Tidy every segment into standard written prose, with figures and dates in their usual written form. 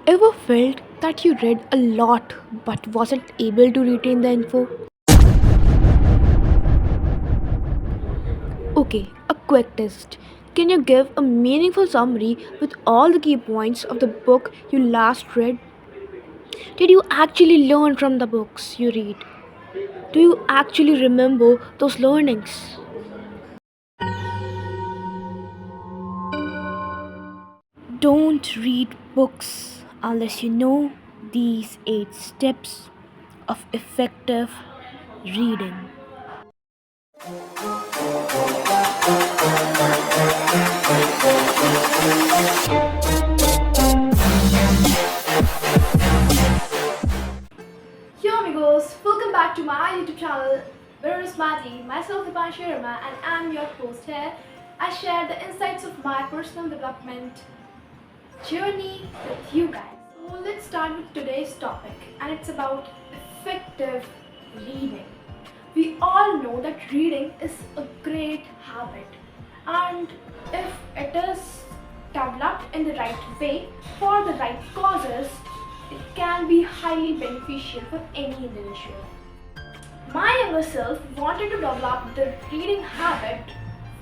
Ever felt that you read a lot but wasn't able to retain the info? Okay, a quick test. Can you give a meaningful summary with all the key points of the book you last read? Did you actually learn from the books you read? Do you actually remember those learnings? Don't read books unless you know these 8 steps of effective reading. Yo amigos, welcome back to my YouTube channel, Vero Smarty. Myself Dipan Sharma and I'm your host here. I share the insights of my personal development journey with you guys. So let's start with today's topic, and it's about effective reading. We all know that reading is a great habit, and if it is developed in the right way for the right causes, it can be highly beneficial for any individual. My younger self wanted to develop the reading habit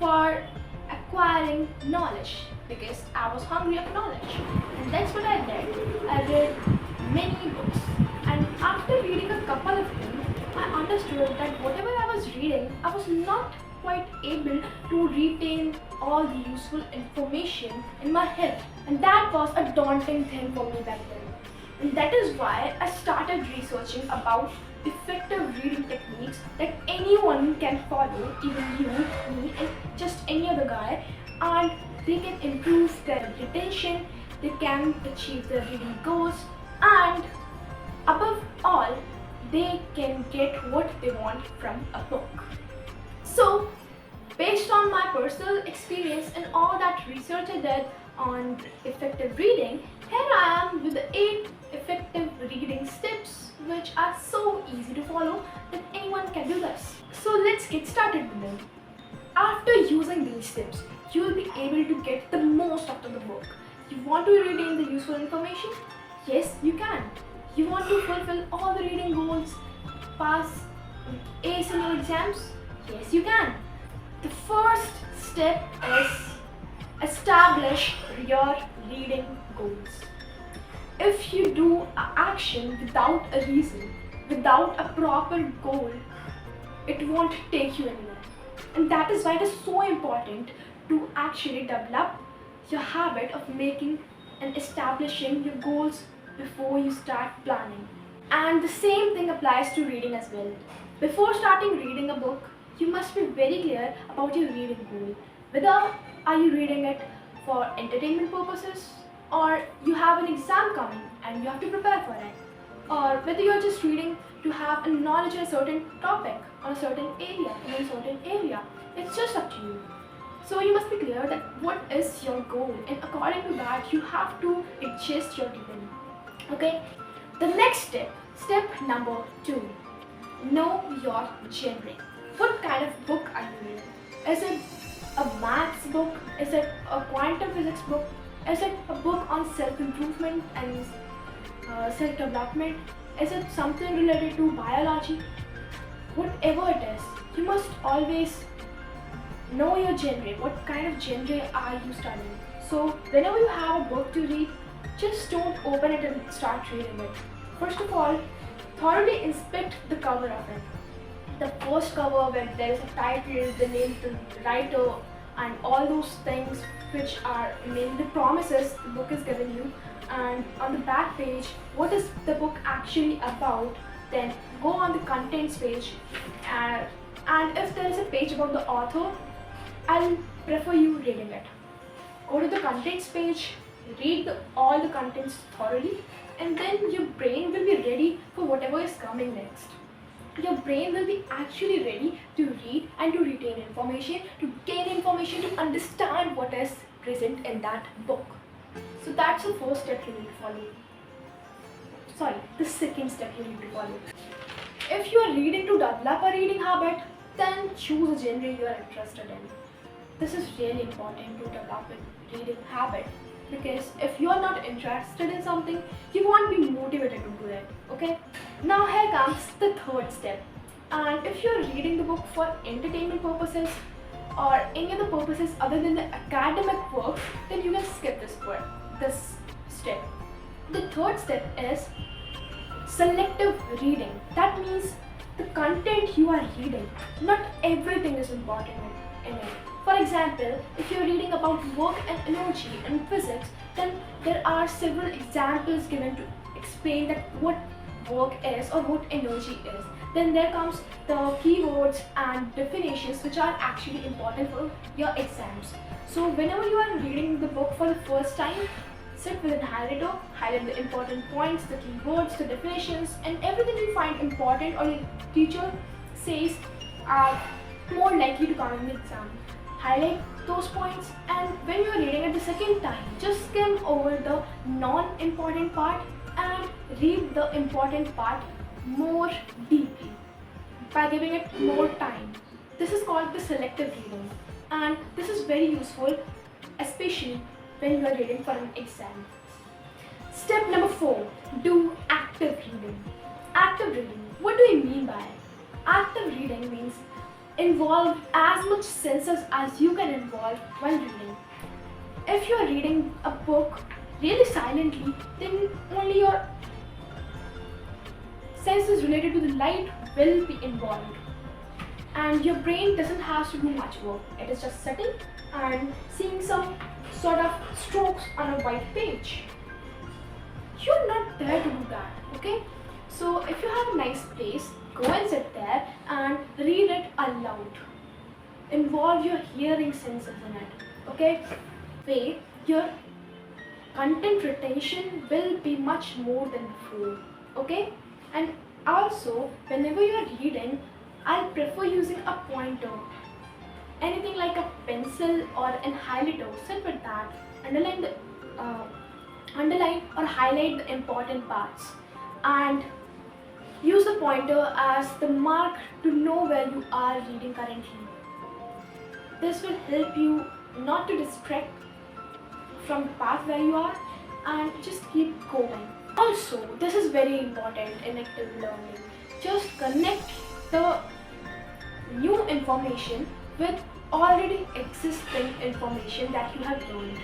for acquiring knowledge because I was hungry of knowledge. And that's what I did. I read many books. And after reading a couple of them, I understood that whatever I was reading, I was not quite able to retain all the useful information in my head. And that was a daunting thing for me back then. And that is why I started researching about effective reading techniques that anyone can follow, even you, me, and just any other guy, and they can improve their retention, they can achieve their reading goals, and above all, they can get what they want from a book. So, based on my personal experience and all that research I did on effective reading, here I am with the 8 effective reading steps which are so easy to follow that anyone can do this. So let's get started with them. After using these steps, you will be able to get the most out of the book. You want to retain the useful information? Yes, you can. You want to fulfill all the reading goals, pass Ace in your exams? Yes, you can. The first step is establish your reading goals. If you do an action without a reason, without a proper goal, it won't take you anywhere. And that is why it is so important to actually develop your habit of making and establishing your goals before you start planning. And the same thing applies to reading as well. Before starting reading a book, you must be very clear about your reading goal. Whether are you reading it for entertainment purposes, or you have an exam coming and you have to prepare for it, or whether you're just reading to have a knowledge in a certain topic on a certain area in a certain area. It's just up to you. So you must be clear that what is your goal, and according to that you have to adjust your reading. Okay? The next step number 2, know your genre. What kind of book are you reading? Is it a maths book? Is it a quantum physics book? Is it a book on self-improvement and self-development? Is it something related to biology? Whatever it is, you must always know your genre. What kind of genre are you studying? So whenever you have a book to read, just don't open it and start reading it. First of all, thoroughly inspect the cover of it. The first cover where there is a title, the name of the writer, and all those things which are mainly the promises the book is giving you, and on the back page what is the book actually about. Then go on the contents page, and if there is a page about the author, I'll prefer you reading it. Go to the contents page, read all the contents thoroughly, and then your brain will be ready for whatever is coming next. Your brain will be actually ready to read and to retain information, to gain information, to understand what is present in that book. So that's the first step you need to follow. Sorry, the second step you need to follow. If you are reading to develop a reading habit, then choose a genre you are interested in. This is really important to develop a reading habit. because if you are not interested in something, you won't be motivated to do it. Okay, now here comes the third step. And if you're reading the book for entertainment purposes or any other purposes other than the academic work, then you can skip this step. The third step is selective reading. That means the content you are reading, not everything is important in it. For example, if you're reading about work and energy and physics, then there are several examples given to explain that what work is or what energy is. Then there comes the keywords and definitions which are actually important for your exams. So whenever you are reading the book for the first time, sit with a highlighter, highlight the important points, the keywords, the definitions, and everything you find important or your teacher says are more likely to come in the exam. Highlight those points, and when you are reading it the second time, just skim over the non-important part and read the important part more deeply by giving it more time. This is called the selective reading, and this is very useful, especially when you are reading for an exam. Step number 4, do active reading. Active reading, what do you mean by it? Active reading means involve as much senses as you can involve while reading. If you are reading a book really silently, then only your senses related to the light will be involved, and your brain doesn't have to do much work. It is just sitting and seeing some sort of strokes on a white page. You're not there to do that, okay? So if you have a nice place, go and sit there and read it aloud. Involve your hearing senses in it, okay? Way your content retention will be much more than before, okay? And also, whenever you're reading, I'll prefer using a pointer. Anything like a pencil or an highlighter, sit with that, underline or highlight the important parts, and use the pointer as the mark to know where you are reading currently. This will help you not to distract from the path where you are, and just keep going. Also, this is very important in active learning. Just connect the new information with already existing information that you have learned.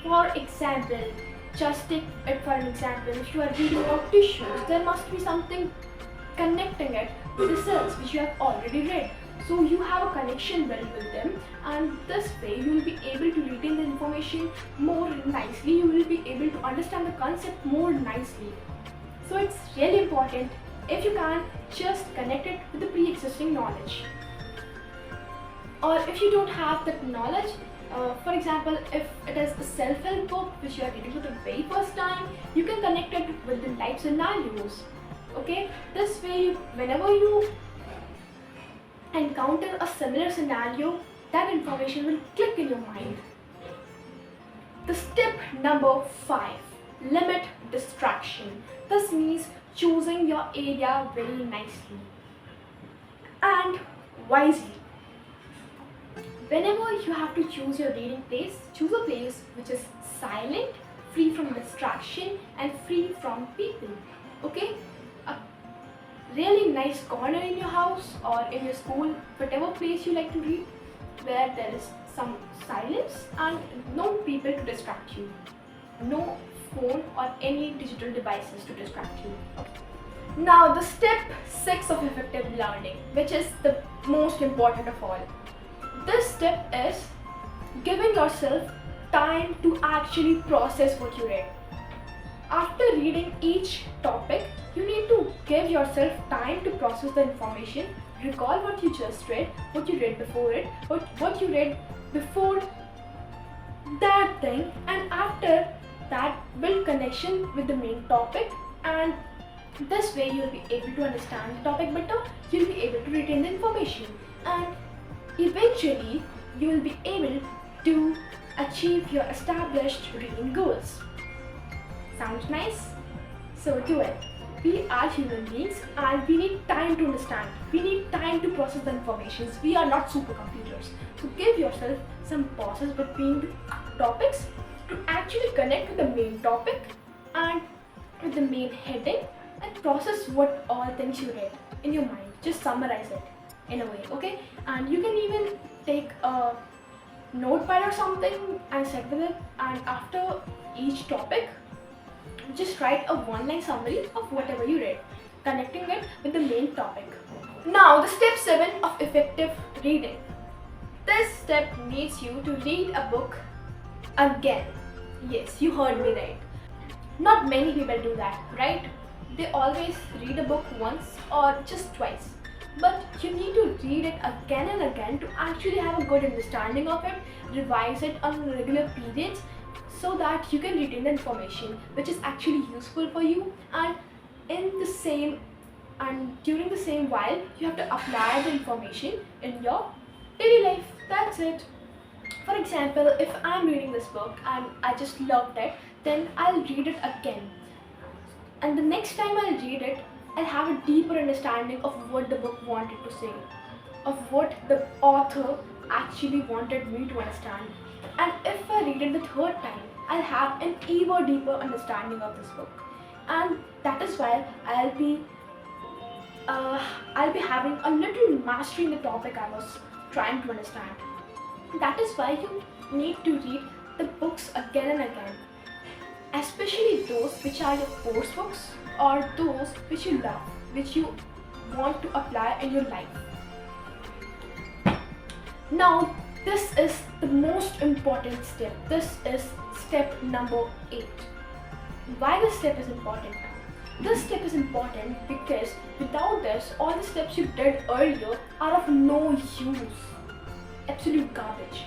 For example, just take it for an example, if you are reading about tissues, there must be something connecting it with the cells which you have already read. So you have a connection built with them, and this way you will be able to retain the information more nicely. You will be able to understand the concept more nicely. So it's really important, if you can, just connect it with the pre-existing knowledge. Or if you don't have that knowledge, for example, if it is a self-help book which you are reading for the very first time, you can connect it with the life scenarios. Okay, this way, whenever you encounter a similar scenario, that information will click in your mind. The step number 5, limit distraction. This means choosing your area very nicely and wisely. Whenever you have to choose your reading place, choose a place which is silent, free from distraction, and free from people. Okay? A really nice corner in your house or in your school, whatever place you like to read, where there is some silence and no people to distract you. No phone or any digital devices to distract you. Now, the step 6 of effective learning, which is the most important of all. This step is giving yourself time to actually process what you read. After reading each topic, you need to give yourself time to process the information, recall what you just read, what you read before it, what you read before that thing, and after that build connection with the main topic, and this way you'll be able to understand the topic better, you'll be able to retain the information, and eventually you will be able to achieve your established reading goals. Sounds nice? So do it. We are human beings and we need time to understand. We need time to process the information. We are not supercomputers. So give yourself some pauses between the topics to actually connect with the main topic and with the main heading and process what all things you read in your mind. Just summarize it in a way, okay? And you can even take a notepad or something and sit with it, and after each topic just write a one-line summary of whatever you read, connecting it with the main topic. Now the step 7 of effective reading. This step needs you to read a book again. Yes, you heard me right. Not many people do that, right? They always read a book once or just twice. But you need to read it again and again to actually have a good understanding of it, revise it on regular periods so that you can retain the information which is actually useful for you, and during the same while you have to apply the information in your daily life. That's it. For example, if I'm reading this book and I just loved it, then I'll read it again. And the next time I'll read it, I'll have a deeper understanding of what the book wanted to say, of what the author actually wanted me to understand. And if I read it the third time, I'll have an even deeper understanding of this book. And that is why I'll be having a little mastery in the topic I was trying to understand. That is why you need to read the books again and again, especially those which are your course books or those which you love, which you want to apply in your life. Now, this is the most important step. This is step number 8. Why this step is important? This step is important because without this, all the steps you did earlier are of no use. Absolute garbage.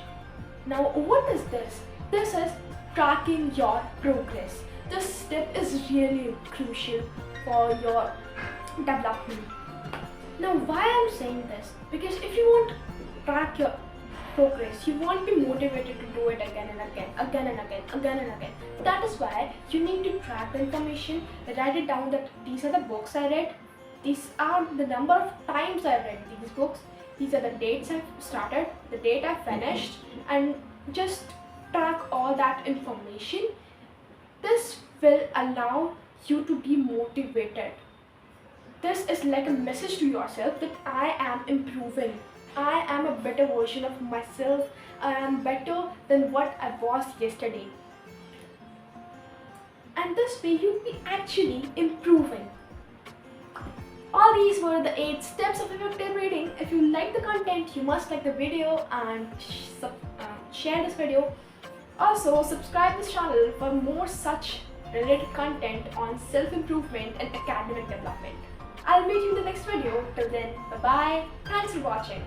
Now, what is this? This is tracking your progress. This step is really crucial for your development. Now, why I'm saying this? Because if you want to track your progress, you won't be motivated to do it again and again. That is why you need to track the information, write it down that these are the books I read, these are the number of times I read these books, these are the dates I've started, the date I finished, and just track all that information. This will allow you to be motivated. This is like a message to yourself that I am improving. I am a better version of myself. I am better than what I was yesterday. And this way you'll be actually improving. All these were the 8 steps of effective reading. If you like the content, you must like the video and share this video. Also, subscribe this channel for more such related content on self-improvement and academic development. I'll meet you in the next video. Till then, bye-bye. Thanks for watching.